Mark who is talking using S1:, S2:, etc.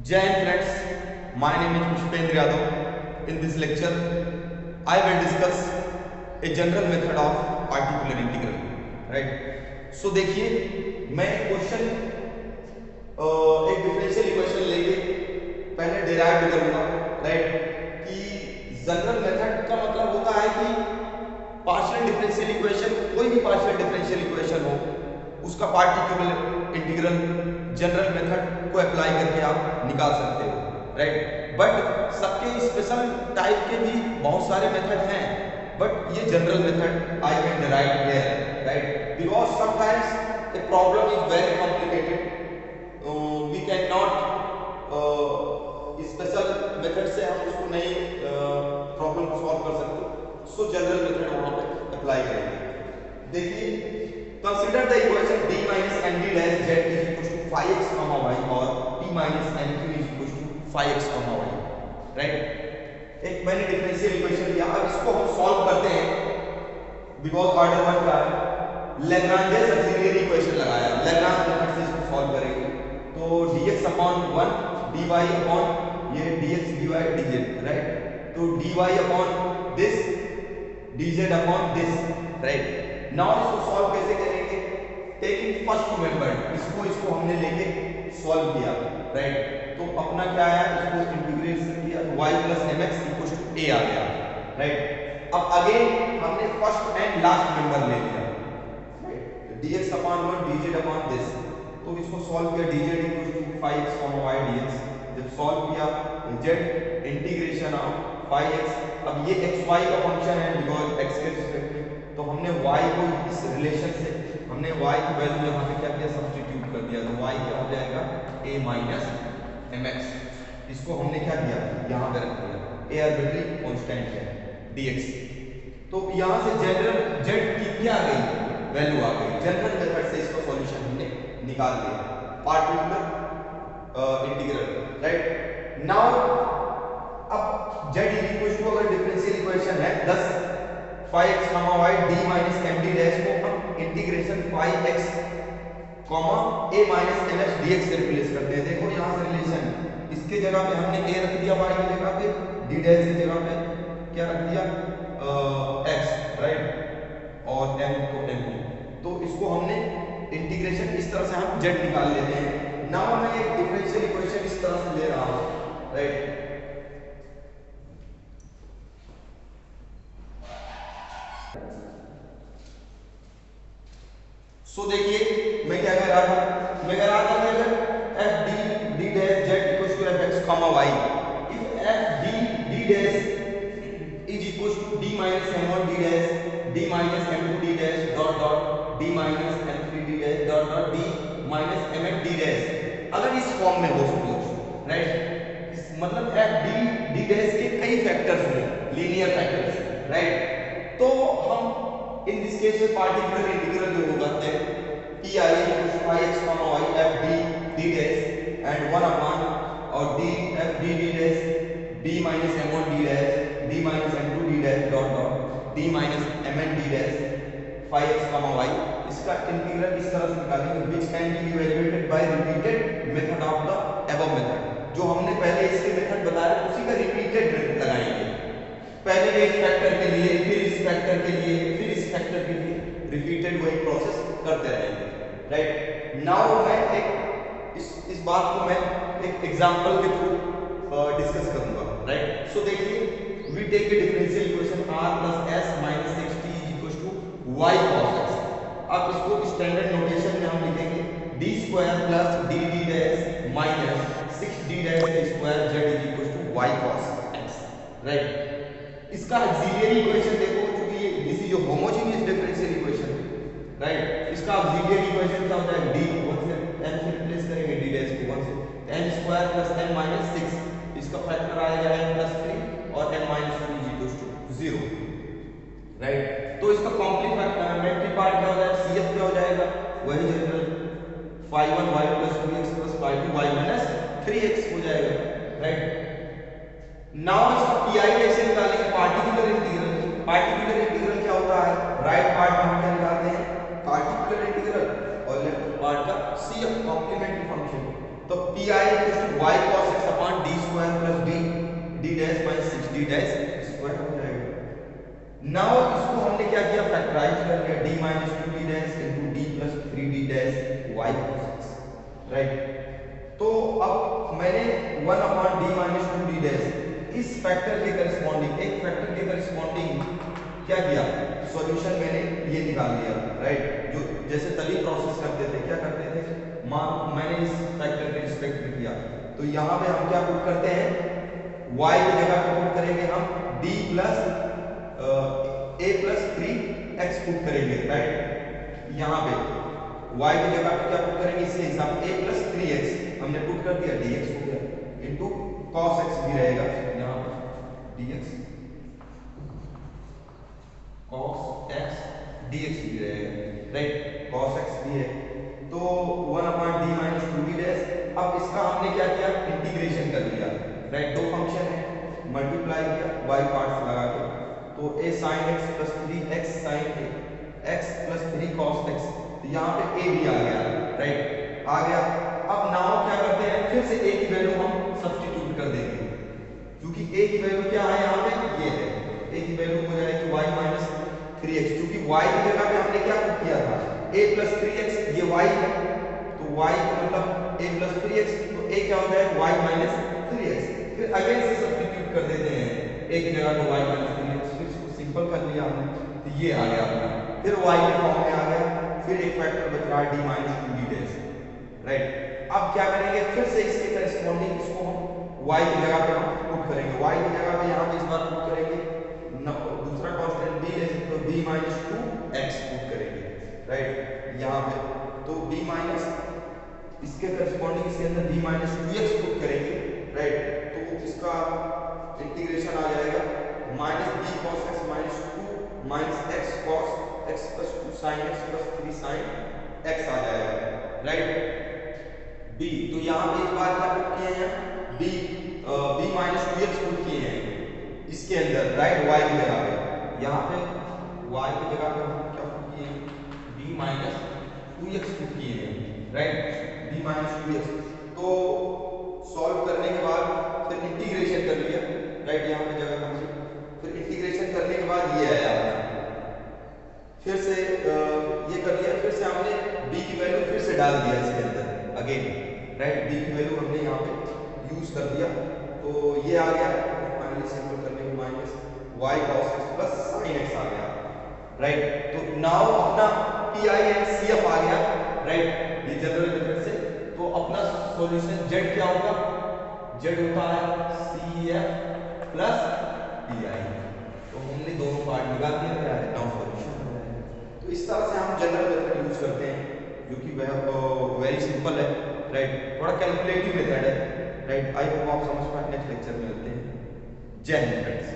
S1: Jai Hind friends, my name is Pushpendra Yadav. In this lecture, I will discuss a general method of particular integral. Right? So देखिए मैं question एक differential equation लेके पहले derive करूंगा, right? कि general method का मतलब होता है कि पार्शियल डिफरेंशियल इक्वेशन, कोई भी पार्शियल डिफरेंशियल इक्वेशन हो, उसका पार्टिकुलर इंटीग्रल जनरल मेथड को अप्लाई करके आप निकाल सकते हो, राइट? बट सबके स्पेशल टाइप के भी बहुत सारे मेथड हैं, बट ये general method I can derive here, right? Because sometimes a problem is very complicated, we can not special method से हम उसको नहीं प्रॉब्लम को सॉल्व कर सकते, सो जनरल मेथड वहां पे अप्लाई करेंगे। देखिए, consider the equation d minus md dash z is equals to 5x comma y और p minus mq is equals to 5x comma y, right? एक मैंने डिफरेंशियल इक्वेशन लिया, अब इसको हम सॉल्व करते हैं बिकॉज ऑर्डर 1 का है। लैग्रांज ऑक्सिलियरी इक्वेशन लगाया, लैग्रांज मेथड से इसको सॉल्व करेंगे तो dx अपॉन 1 dy अपॉन ये dx dy dz, राइट? तो dy upon this dz upon this, right? Now इसको सॉल्व कैसे करेंगे? टेकिंग फर्स्ट मेंबर, इसको हमने लेके सॉल्व किया, राइट? तो अपना क्या है, इसको इंटीग्रेशन किया तो y plus mx equal to a आ गया, राइट? अब अगेन हमने फर्स्ट एंड लास्ट मेंबर ले लिया, right? dx upon 1 dz upon this, तो इसको सॉल्व किया dz equal to 5x y dx, जब सॉल्व किया z इंटीग्रेशन ऑफ 5x, अब ये xy का फंक्शन है बिकॉज़ x के रिस्पेक्ट में, तो हमने y को इस रिलेशन से हमने y की वैल्यू यहां पे क्या किया, सब्स्टिट्यूट कर दिया, तो y क्या हो जाएगा a minus mx, इसको हमने क्या किया यहां पे रख दिया, a आर्बिट्ररी कांस्टेंट है dx, तो यहां से जनरल z की क्या आ गई, वैल्यू आ गई। जनरल मेथड से इसका सॉल्यूशन हमने निकाल लिया, पार्टिकुलर इंटीग्रल, राइट? नाउ अब z इक्वल टू, अगर डिफरेंशियल इक्वेशन है 10 5x y d minus md dash को हम integration 5x a minus mx dx से रिप्लेस करते हैं। देखो यहाँ से रिलेशन, इसके जगह पे हमने a रख दिया, y की जगह पे d dash की जगह पे क्या रख दिया, x, राइट? और m को m, तो इसको हमने इंटीग्रेशन इस तरह से हम z निकाल लेते हैं। नाउ मैं एक डिफरेंशियल इक्वेशन इस तरह से ले रहा हूँ, राइट? सो देखिए मैं क्या कह रहा था, मैं कह रहा था कि अगर f d d dash z equals to f x comma y, if f d d dash is equals to d minus m1 d dash d minus m2 d dash dot dot d minus m3 d dash dot dot d minus mn d dash, अगर इस form में हो suppose, right? मतलब f d d dash के कई factors हों, linear factors, right? तो हम इन दिस केस में पार्टिकुलर इंटीग्रल जो होगा pi equals 5x y f d d dash and 1 upon और d f d d dash d minus m1 d dash d minus m2 d dash dot dot d minus mn d dash 5x y, इसका integral इस तरह से निकालेंगे which can be evaluated by repeated method of the above method, जो हमने पहले इसके method बताया उसी का रिपीटेड लगाएंगे, पहले एक फैक्टर के लिए, फिर इस फैक्टर के लिए, फिर इस फैक्टर के लिए, रिपीटेड वही प्रोसेस करते रहेंगे, राइट? नाउ मैं इस बात को मैं एक एग्जांपल के थ्रू डिस्कस करूंगा, राइट? सो देखिए, we take a differential equation r plus s minus 6t is equals to y cos x। अब इसको स्टैंडर्ड नोटेशन में हम लिखेंगे d square plus dd dash minus 6d dash square z is equals to y cos x, right? इसका auxiliary equation देखो, क्योंकि ये this is a homogeneous differential equation, right? इसका ऑक्सिलियरी इक्वेशन क्या होता है, d 1 से n से रिप्लेस करेंगे d डैश को 1 से, n square plus n minus 6, इसका फैक्टर आएगा n प्लस 3 और n minus 2 is equal to 0, right? तो इसका कॉम्प्लीमेंट्री पार्ट क्या हो जाएगा, cf क्या हो जाएगा, वही general phi1 y plus 2x plus phi2 y minus 3x हो जाएगा, राइट? नाउ इसका pi कैसे निकालेंगे, पार्टिकुलर इंटीग्रल। पार्टिकुलर इंटीग्रल क्या होता है, राइट पार्ट में हम क्या निकालते हैं, पार्टिकुलर इंटीग्रल, और लेफ्ट पार्ट का cf कॉम्प्लीमेंट्री फंक्शन, तो pi equal to y cos x upon d square plus d dash minus 6d dash square हो जाएगा। नाउ इसको हमने क्या किया, फैक्टराइज कर लिया, d minus 2d dash into d plus 3d dash y cos x, right. तो अब मैंने 1 upon d minus 2d dash इस फैक्टर के करस्पॉन्डिंग, एक फैक्टर के करस्पॉन्डिंग क्या किया, सॉल्यूशन मैंने ये निकाल लिया, राइट। जो जैसे तभी प्रोसेस करते थे, क्या करते थे, मैंने इस फैक्टर के रिस्पेक्ट में किया, तो यहाँ पे हम क्या पुट करते हैं, y की जगह पे पुट करेंगे हम d plus a plus 3x put करेंगे, राइट। यहाँ पे y की जगह पे क्या पुट करेंगे, इसके हिसाब a प्लस 3x हमने पुट कर दिया, dx हो गया इनटू cos x भी रहेगा यहाँ पे dx cos x dx भी रहेगा, राइट। cos x भी है, तो 1 upon d minus 2d dash. अब इसका हमने क्या किया, इंटीग्रेशन कर लिया, राइट। दो फंक्शन है, मल्टीप्लाई किया y पार्ट्स लगा के, तो a sin x plus 3x sin x plus 3 cos x, तो यहाँ पे a भी आ गया, राइट, आ गया। अब नाउ क्या करते हैं, फिर से a की वैल्यू हम सब्स्टिट्यूट कर देंगे, क्योंकि a की वैल्यू क्या है यहाँ पे, ये है, a की वैल्यू हो जाएगी y माइनस 3x, क्योंकि y की जगह पे हमने क्या पुट किया था, a प्लस 3x, ये y है, तो y मतलब a प्लस 3x, तो a क्या हो जाएगा, y माइनस 3x। फिर अगेन से सब्स्टिट्यूट कर देते हैं, a की जगह पे y माइनस 3x, फिर इसको सिंपल कर लिया हमने, तो ये आ गया अपना, फिर y के फॉर्म में आ गया, फिर एक फैक्टर बच रहा है d minus 2d dash, right. अब क्या करेंगे, फिर से इसके करस्पॉन्डिंग इसको हम y की जगह पे हम पुट करेंगे, y की जगह पे यहाँ पे इस बार पुट करेंगे दूसरा कांस्टेंट b है, तो b माइनस 2x पुट करेंगे, राइट, यहाँ पे, तो b माइनस इसके करस्पॉन्डिंग इसके अंदर b माइनस 2x पुट करेंगे, राइट। तो इसका इंटीग्रेशन आ जाएगा minus b cos x minus 2 minus x cos x plus 2 sin x plus 3 sin x आ जाएगा, राइट। b, तो यहाँ पे इस बार क्या पुट किए हैं, b माइनस 2x पुट किए हैं इसके अंदर, राइट, y की जगह पे, यहाँ पे y की जगह पे हम क्या पुट किए हैं, b माइनस 2x पुट किए हैं, राइट, b माइनस 2x। तो सॉल्व करने के बाद फिर इंटीग्रेशन कर लिया, राइट, यहाँ पे जगह कम से, फिर इंटीग्रेशन करने के बाद ये आया, फिर से ये कर लिया, फिर से हमने b की वैल्यू फिर से डाल दिया इसके अंदर अगेन, राइट, b की वैल्यू हमने यहाँ पे यूज कर दिया, तो ये आ गया, फाइनली सिंपल करने के minus y cos x plus sin x आ गया, राइट। तो नाउ अपना pi एंड cf आ गया, राइट, ये जनरल मेथड से। तो अपना सॉल्यूशन z क्या होगा, z होता है cf प्लस pi, तो हमने दोनों पार्ट निकाल दिया, क्या है, नाउ सॉल्यूशन हो जाएगा। तो इस तरह से हम जनरल मेथड यूज करते हैं, जो कि वह वेरी सिंपल है, राइट, थोड़ा कैलकुलेटिव मेथड है, राइट। आई होप आप समझ पाए, नेक्स्ट लेक्चर में मिलते हैं, जय हिंद फ्रेंड्स।